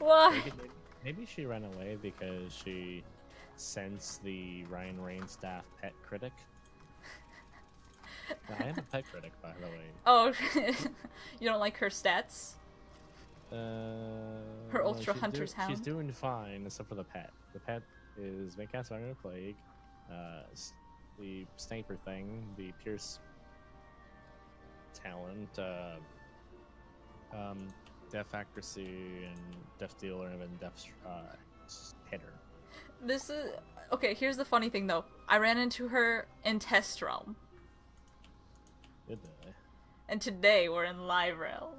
Why? Maybe she ran away because she sensed the Ryan Rainstaff pet critic. I am a pet critic, by the way. Oh, you don't like her stats? Her No, Ultra Hunter's Hound? She's doing fine, except for the pet. The pet is Midcast Fire Plague, the Sniper thing, the Pierce talent, Death Accuracy, and Death Dealer, and then Death Hitter. This is... Okay, here's the funny thing, though. I ran into her in Test Realm. Did they? And today we're in Live Realm.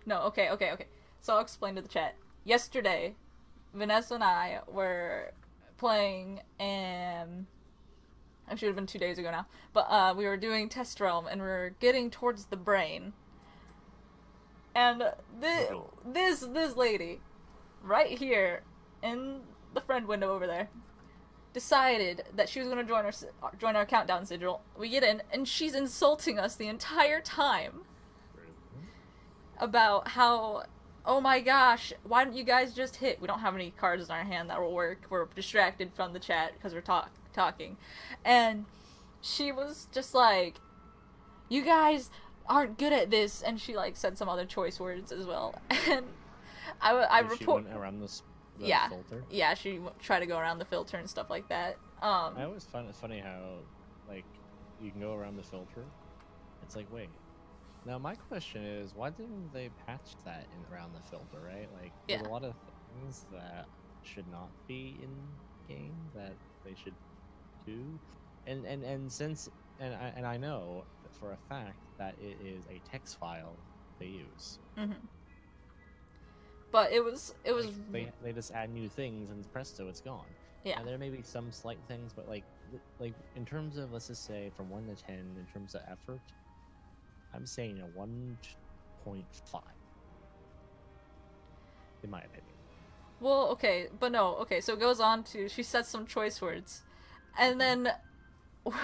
No, okay. So I'll explain to the chat. Yesterday, Vanessa and I were playing, and it should have been 2 days ago now, but we were doing Test Realm, and we were getting towards the brain. And this lady, right here, in the friend window over there, decided that she was going to join our countdown sigil. We get in, and she's insulting us the entire time about how, oh my gosh, why don't you guys just hit? We don't have any cards in our hand that will work. We're distracted from the chat because we're talking. And she was just like, you guys aren't good at this. And she like said some other choice words as well. And I report... She went around the filter? Yeah, she tried to go around the filter and stuff like that. I always find it funny how, like, you can go around the filter. It's like, wait. Now, my question is, why didn't they patch that around the filter, right? Like, there's a lot of things that should not be in game that they should do. And since, and I know for a fact that it is a text file they use. Mm-hmm. But it was like, they just add new things and presto, it's gone. Yeah. And there may be some slight things, but like in terms of, let's just say from 1 to 10 in terms of effort, I'm saying a 1.5 in my opinion. Well, okay, but no, okay, so it goes on to, she says some choice words, and then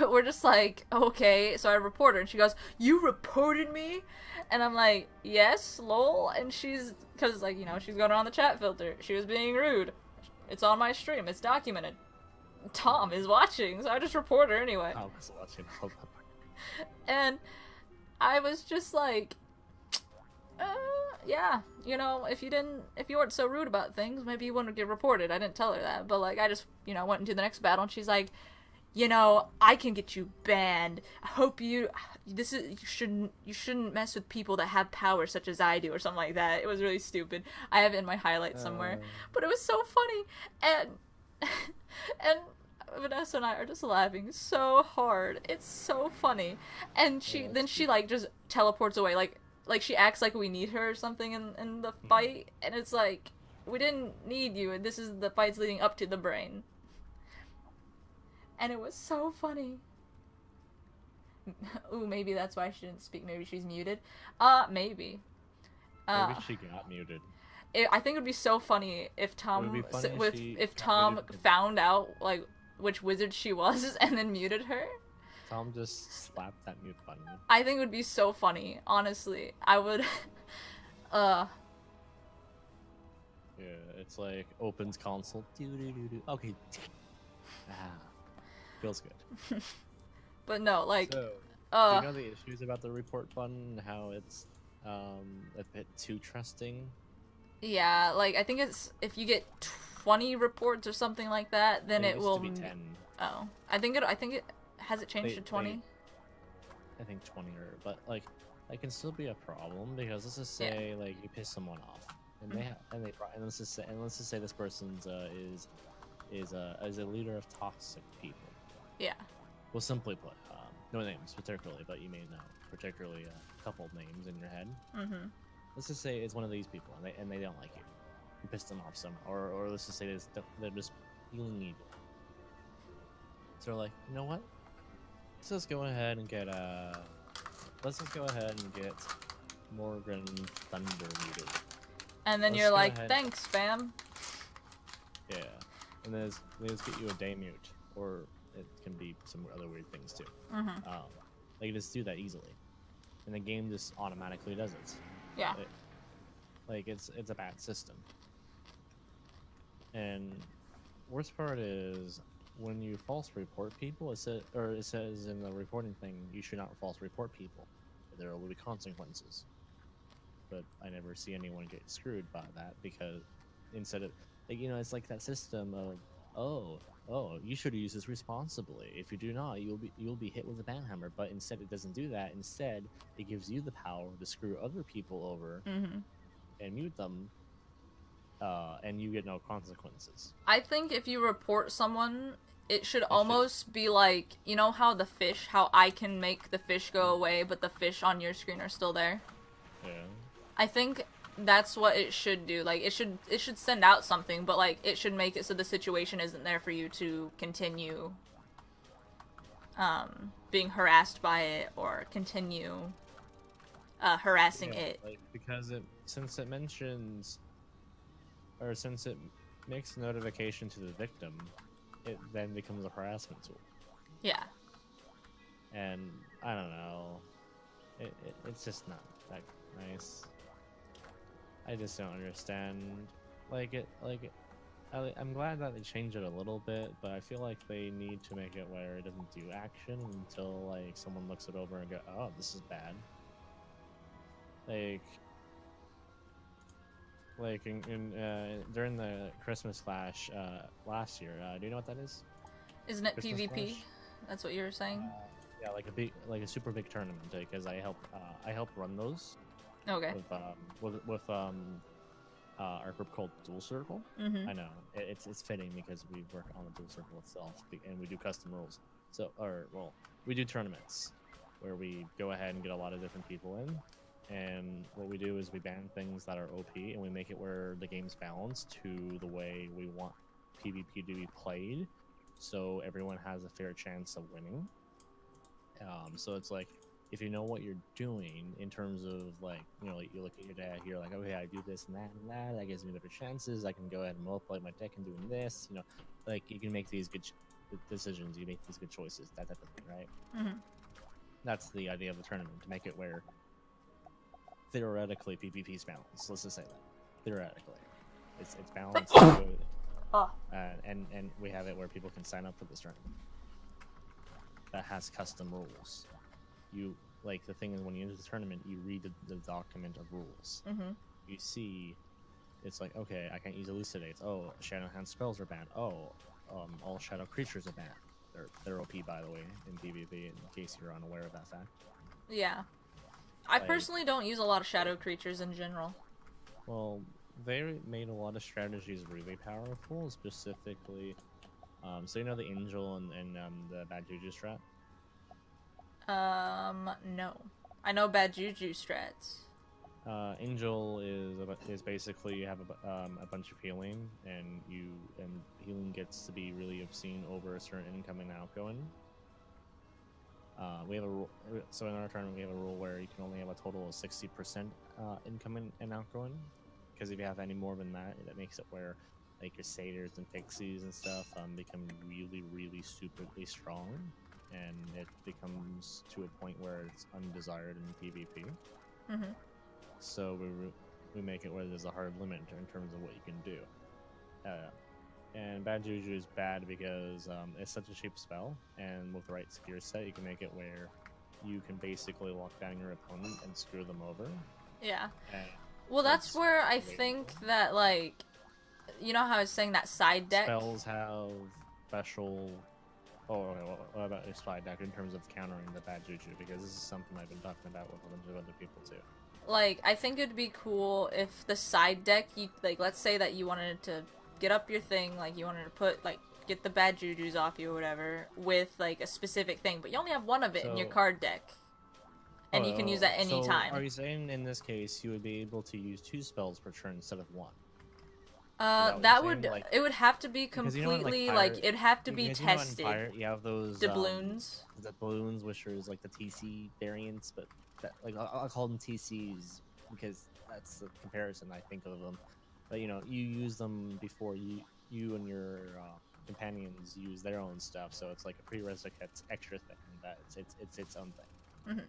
we're just like, okay, so I report her, and she goes, you reported me? And I'm like, yes, lol, and she's, because, like, you know, she's going around the chat filter, she was being rude, it's on my stream, it's documented, Tom is watching, so I just report her anyway. I was watching. And I was just like, yeah, you know, if you weren't so rude about things, maybe you wouldn't get reported. I didn't tell her that, but like, I just, you know, went into the next battle, and she's like, you know, I can get you banned. I hope you shouldn't mess with people that have power such as I do, or something like that. It was really stupid. I have it in my highlights somewhere, but it was so funny, and Vanessa and I are just laughing so hard. It's so funny. And she like just teleports away, like she acts like we need her or something in the fight, and it's like, we didn't need you, and this is the fights leading up to the brain. And it was so funny. Ooh, maybe that's why she didn't speak. Maybe she's muted. Maybe. Maybe she got muted. I think it would be so funny if Tom found out like which wizard she was and then muted her. Tom just slapped that mute button. I think it would be so funny, honestly. I would Yeah, it's like opens console. Okay. Feels good. But no, like so, do you know the issues about the report button, how it's a bit too trusting? Yeah, like I think it's if you get 20 reports or something like that, then it will be 10. Oh. I think it has it changed to 20? I think 20 but like that can still be a problem because let's just say like you piss someone off and let's just say this person's is a leader of toxic people. Yeah. Well, simply put, no names particularly, but you may know particularly a couple names in your head. Mm-hmm. Let's just say it's one of these people, and they don't like you. You pissed them off somehow, or let's just say they're just feeling evil. So they're like, you know what? Let's just go ahead and get Morgan Thunder muted. And then you're like, thanks, fam. Yeah, and then they just get you a day mute, or it can be some other weird things too. Mm-hmm. They can just do that easily, and the game just automatically does it. Yeah. Like it's a bad system. And worst part is when you false report people, it says in the reporting thing you should not false report people. There will be consequences. But I never see anyone get screwed by that because instead of like it's like that system of you should use this responsibly. If you do not, you'll be hit with a banhammer. But instead, it doesn't do that. Instead, it gives you the power to screw other people over Mm-hmm. and mute them, and you get no consequences. I think if you report someone, it should It should. almost be like, you know how the fish, how I can make the fish go away, but the fish on your screen are still there? Yeah. I think that's what it should do. Like, it should send out something, but, like, it should make it so the situation isn't there for you to continue, being harassed by it, or continue, harassing it. Like, because since it mentions, or since it makes notification to the victim, it then becomes a harassment tool. Yeah. And I don't know, it's just not that nice. I just don't understand. I'm glad that they changed it a little bit, but I feel like they need to make it where it doesn't do action until like someone looks it over and go, "Oh, this is bad." Like during the Christmas Clash last year. Do you know what that is? Isn't it Christmas PvP? Clash? That's what you were saying? Yeah, like a super big tournament because I help run those Okay. with our group called Dual Circle. Mm-hmm. I know it's fitting because we work on the Dual Circle itself and we do custom rules. We do tournaments where we go ahead and get a lot of different people in. And what we do is we ban things that are OP and we make it where the game's balanced to the way we want PvP to be played, so everyone has a fair chance of winning. So it's like, if you know what you're doing in terms of like, like you look at your deck, you're like, okay, I do this and that gives me better chances. I can go ahead and multiply my deck and doing this, like you can make these good decisions, you make these good choices, that type of thing, right? Mm-hmm. That's the idea of the tournament, to make it where theoretically PvP's balanced. Let's just say that theoretically, it's balanced. Oh. And we have it where people can sign up for this tournament that has custom rules. You like, the thing is, when you enter the tournament, you read the document of rules. Mm-hmm. You see, it's like, okay, I can't use elucidates. Oh, shadow hand spells are banned. Oh, all shadow creatures are banned. They're OP, by the way, in PvP, in case you're unaware of that fact. Yeah. I personally don't use a lot of shadow creatures in general. Well, they made a lot of strategies really powerful, specifically. So the angel and the bad juju strat? No. I know bad juju strats. Angel is basically, you have a bunch of healing, and healing gets to be really obscene over a certain incoming and outgoing. We have a rule, so in our tournament we have a rule where you can only have a total of 60% incoming and outgoing, because if you have any more than that, that makes it where like your satyrs and pixies and stuff become really, really stupidly strong, and it becomes to a point where it's undesired in PvP. Mm-hmm. So we make it where there's a hard limit in terms of what you can do. And bad juju is bad because it's such a cheap spell, and with the right skill set, you can make it where you can basically lock down your opponent and screw them over. Yeah. Well, that's where I think that, like, you know how I was saying that side deck? Spells have special... Oh, okay, what about your side deck in terms of countering the bad juju? Because this is something I've been talking about with a bunch of other people, too. Like, I think it'd be cool if the side deck, let's say that you wanted to get up your thing, like, you wanted to put, like, get the bad jujus off you or whatever, with, like, a specific thing, but you only have one of it in your card deck. And you can use that any time. Are you saying in this case you would be able to use 2 spells per turn instead of 1? That would, like, it would have to be completely, it'd have to be tested. Fire, you have those doubloons. The balloons, which are like the TC variants, but I'll call them TCs because that's the comparison I think of them. But you use them before you and your companions use their own stuff, so it's like a prerequisite extra thing that it's its own thing.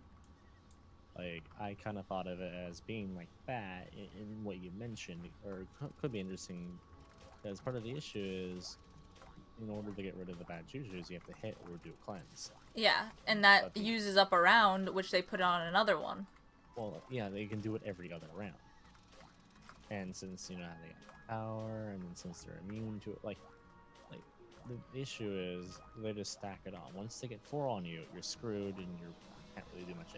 Like I kind of thought of it as being like that in what you mentioned, or could be interesting. Because part of the issue is, in order to get rid of the bad juju's, you have to hit or do a cleanse. Yeah, and that But uses up a round, which they put on another one. well, yeah, they can do it every other round. And since you know they got power, and then since they're immune to it, like the issue is they just stack it on. Once they get 4 on you, you're screwed, and you can't really do much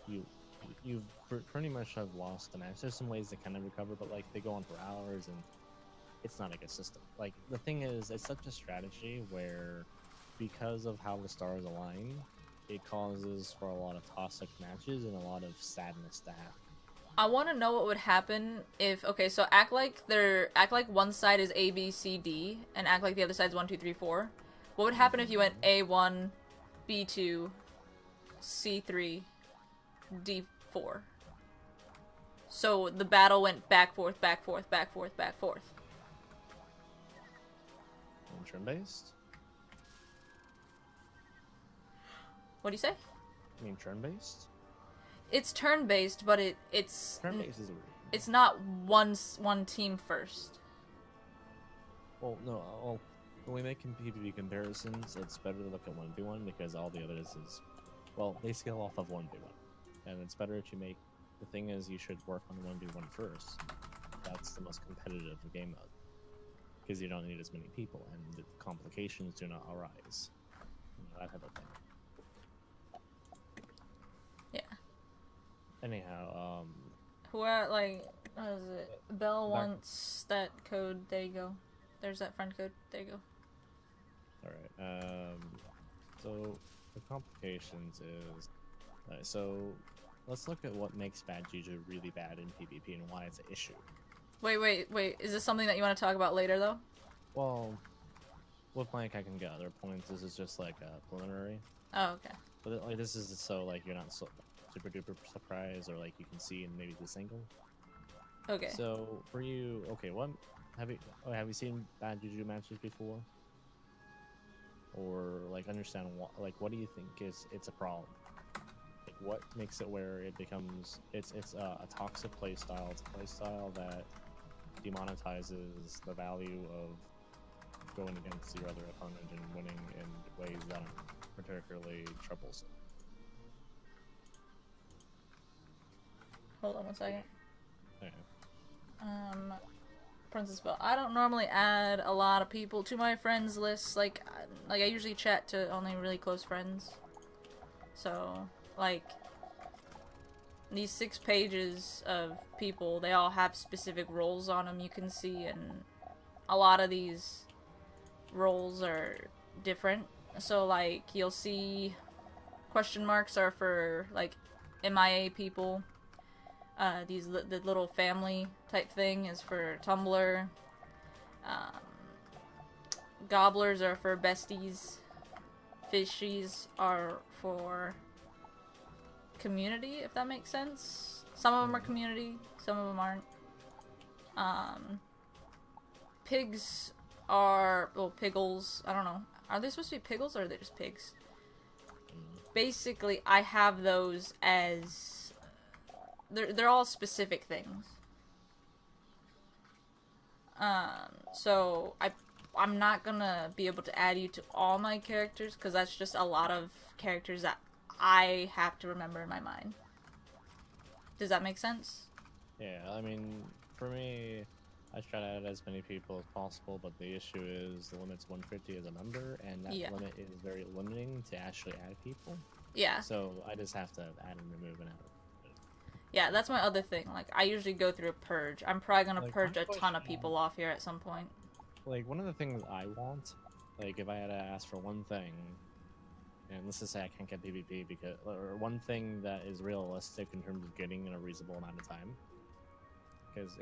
anymore. You've pretty much have lost the match. There's some ways to kind of recover, but like they go on for hours, and it's not a good system. Like the thing is, it's such a strategy where, because of how the stars align, it causes for a lot of toxic matches and a lot of sadness to happen. I want to know what would happen if so act like one side is A B C D and act like the other side's 1 2 3 4. What would happen if you went A1, B2, C3, D4? So the battle went back forth, back forth, back forth, back forth. Turn based. What do you say? I mean turn based. It's turn based, but it's Turn based is weird. it's not one team first. Well, no. Well, when we make PvP comparisons, it's better to look at 1v1 because all the others is, well, they scale off of 1v1, and it's better to make. The thing is, you should work on 1v1 first. That's the most competitive game mode because you don't need as many people, and the complications do not arise. You know, that type of thing. Yeah. Anyhow, What is it? Belle wants that code. There you go. There's that friend code. There you go. Alright, so the complications is, so let's look at what makes bad juju really bad in PvP and why it's an issue. Wait. Is this something that you want to talk about later, though? Well, with Mike, I can get other points. This is just like a preliminary. Oh, okay. But like, this is so like you're not so super duper surprised, or like you can see in maybe this angle. Okay. So for you, okay, what have you seen bad juju matches before? Or like understand what do you think it's a problem? Like what makes it where it becomes it's a toxic playstyle? It's a playstyle that demonetizes the value of going against your other opponent and winning in ways that are particularly troublesome. Hold on one second. Okay. Princess Belle. I don't normally add a lot of people to my friends list. Like I usually chat to only really close friends. So, like, these 6 pages of people, they all have specific roles on them you can see, and a lot of these roles are different. So, like, you'll see question marks are for, like, MIA people. The little family type thing is for Tumblr. Gobblers are for besties. Fishies are for community, if that makes sense. Some of them are community, some of them aren't. Pigs are, well, piggles, I don't know. Are they supposed to be piggles or are they just pigs? Basically, I have those as they're all specific things. So I'm not gonna be able to add you to all my characters because that's just a lot of characters that I have to remember in my mind. Does that make sense? Yeah, I mean, for me, I try to add as many people as possible, but the issue is the limit's 150 as a member, and that limit is very limiting to actually add people. Yeah. So I just have to add and remove and add. Yeah, that's my other thing. Like, I usually go through a purge. I'm probably gonna purge a ton of question- people off here at some point. Like, one of the things I want, like, if I had to ask for one thing, and let's just say I can't get PvP because, or one thing that is realistic in terms of getting in a reasonable amount of time, because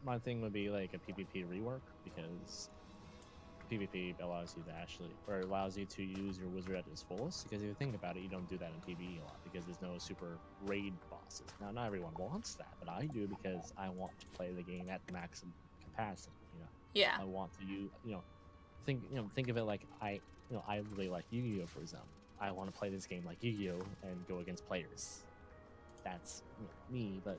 my thing would be like a PvP rework, because PvP allows you to actually, or allows you to use your wizard at its fullest, because if you think about it, you don't do that in PvE a lot, because there's no super raid bosses. Now, not everyone wants that, but I do because I want to play the game at the maximum capacity, you know? Yeah. I want to use, think of it like I really like Yu-Gi-Oh, for example. I want to play this game like Yu-Gi-Oh and go against players. that's me, but